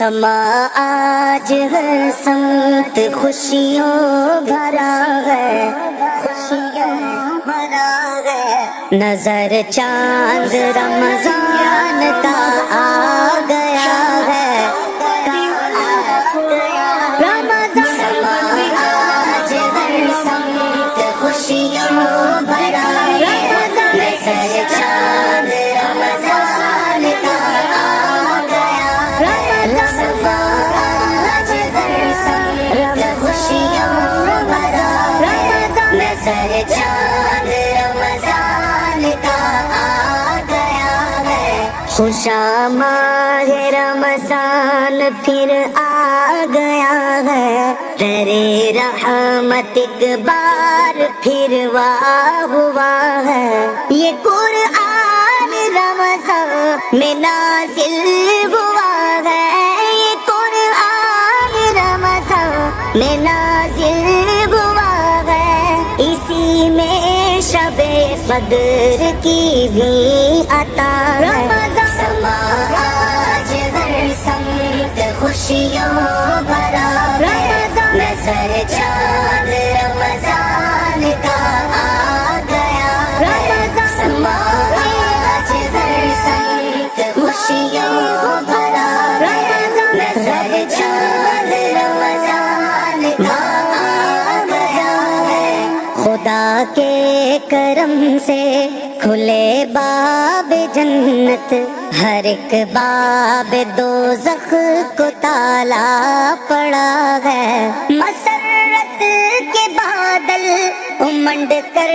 سما آج ہر سمت خوشیوں بھرا ہے، خوشیوں بھرا ہے، نظر چاند رمضان کا آ گیا ہے، سما آج ہر سمت خوشیوں بھرا ہے، نظر چاند رمضان کا آ گیا ہے، سما آج ہر سمت خوشیوں بھرا ہے، نظر چاند رمضان کا آ گیا ہے، خوشا ماہ رمضان پھر آ گیا ہے، تیرے رحمت ایک بار پھر واہ ہوا ہے، یہ قرآن رمضان میں نازل ہوا ہے، یہ قرآن رمضان میں نازل ہوا ہے، اسی میں شب قدر کی بھی عطا ہے، سما آج ہر سمت خوشیوں بھرا ہے، نظر چاند رمضان کا آ گیا ہے، سما آج ہر سمت خوشیوں بھرا ہے، نظر چاند رمضان کا آ گیا ہے، خدا کے کرم سے کھلے باب جنت، ہر ایک باب دوزخ کو تالا پڑا ہے، مسرت کے بادل امنڈ کر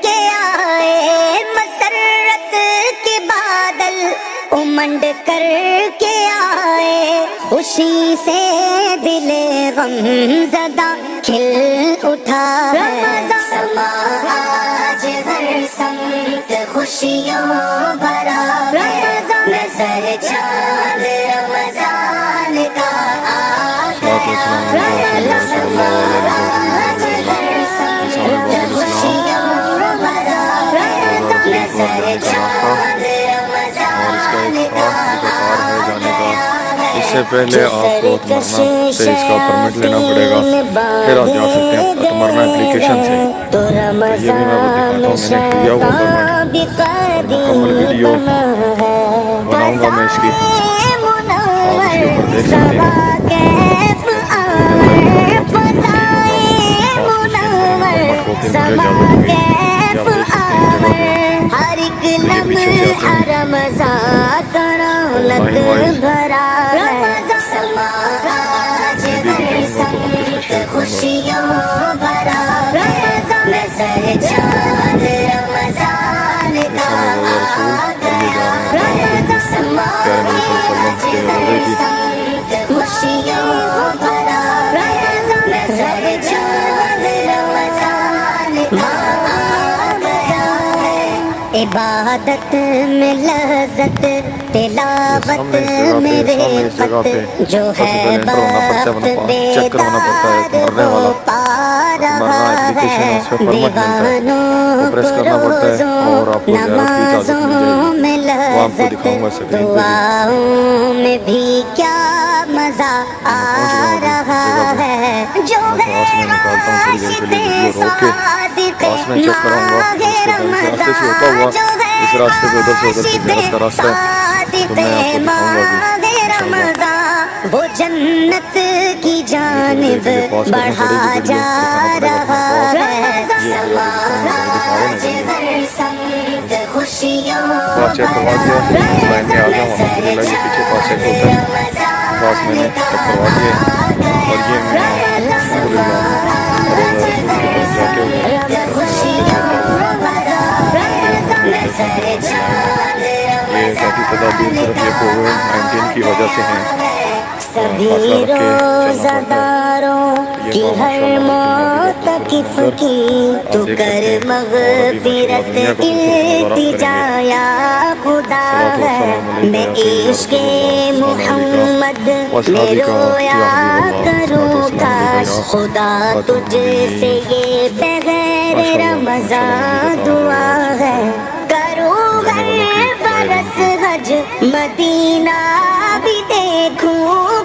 کے آئے، مسرت کے بادل امنڈ کر کے آئے، خوشی سے دل غم زدہ کھل اٹھا ہے، سما آج ہر سمت خوشیوں بھرا ہے، نظر چاند رمضان کا آ گیا ہے، سما آج ہر سمت خوشیوں بھرا ہے، نظر چاند رمضان کا آ گیا ہے، اس سے پہلے آپ کو مرنا سے اس کا پرمٹ لینا پڑے گا، پھر آپ جا سکتے ہیں مرنا اپلیکیشن سے، تو یہ بھی میں دکھاتا ہوں، میں نے کیا ہوا پرمٹ، مکمل ویڈیو بناؤں گا میں اس کی، آپ اس کے اوپر دیکھ سکتے ہیں، ہر ایک لمحہ رمضان کا رونق بھرا ہے، سما آج ہر سمت خوشیوں بھرا ہے، نظر چاند رمضان کا آ گیا ہے، سما آج ہر سمت خوشیوں بھرا ہے، نظر چاند رمضان کا آ گیا ہے، عبادت میں لذت تلاوت میں رفت، جو ہے وقت بیدار ہو پا رہا ہے، دیوانوں کو روزوں نمازوں میں لذت، دعاؤں میں بھی کیا مزہ آ رہا ہے، جو ہے عاشق صادق ماہ رمضان، جو ہے عاشق صادق ماہ رمضان، وہ جنت کی جانب بڑھا جا رہا ہے، سما آج ہر سمت خوشیوں بھرا ہے، نظر چاند رمضان کا آ گیا ہے، سما آج ہر سمت خوشیوں بھرا ہے، نظر چاند رمضان کا آ کی وجہ سے ہیں، سبھی روزہ داروں کی ہر معتکف کی تو کر مغفرت التجا یا خدا ہے، میں عشق محمد میں رویا کروں، کاش خدا تجھ سے یہ بغیر رمضان دعا ہے، کروں ہر برس حج مدینہ بھی دیکھوں،